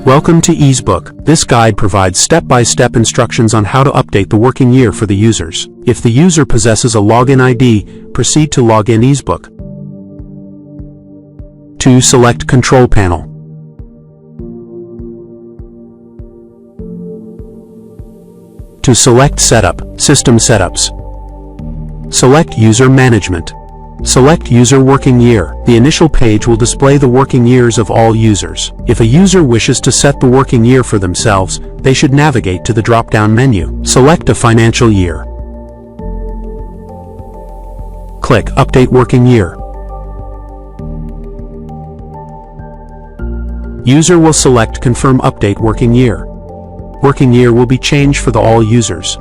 Welcome to EEZBOOK. This guide provides step-by-step instructions on how to update the working year for the users. If the user possesses a login ID, proceed to log in EEZBOOK. 2. Select Control Panel. To select Setup, System Setups. Select User Management. Select User Working Year. The initial page will display the working years of all users. If a user wishes to set the working year for themselves, they should navigate to the drop-down menu. Select a financial year. Click Update Working Year. User will select Confirm Update Working Year. Working year will be changed for all users.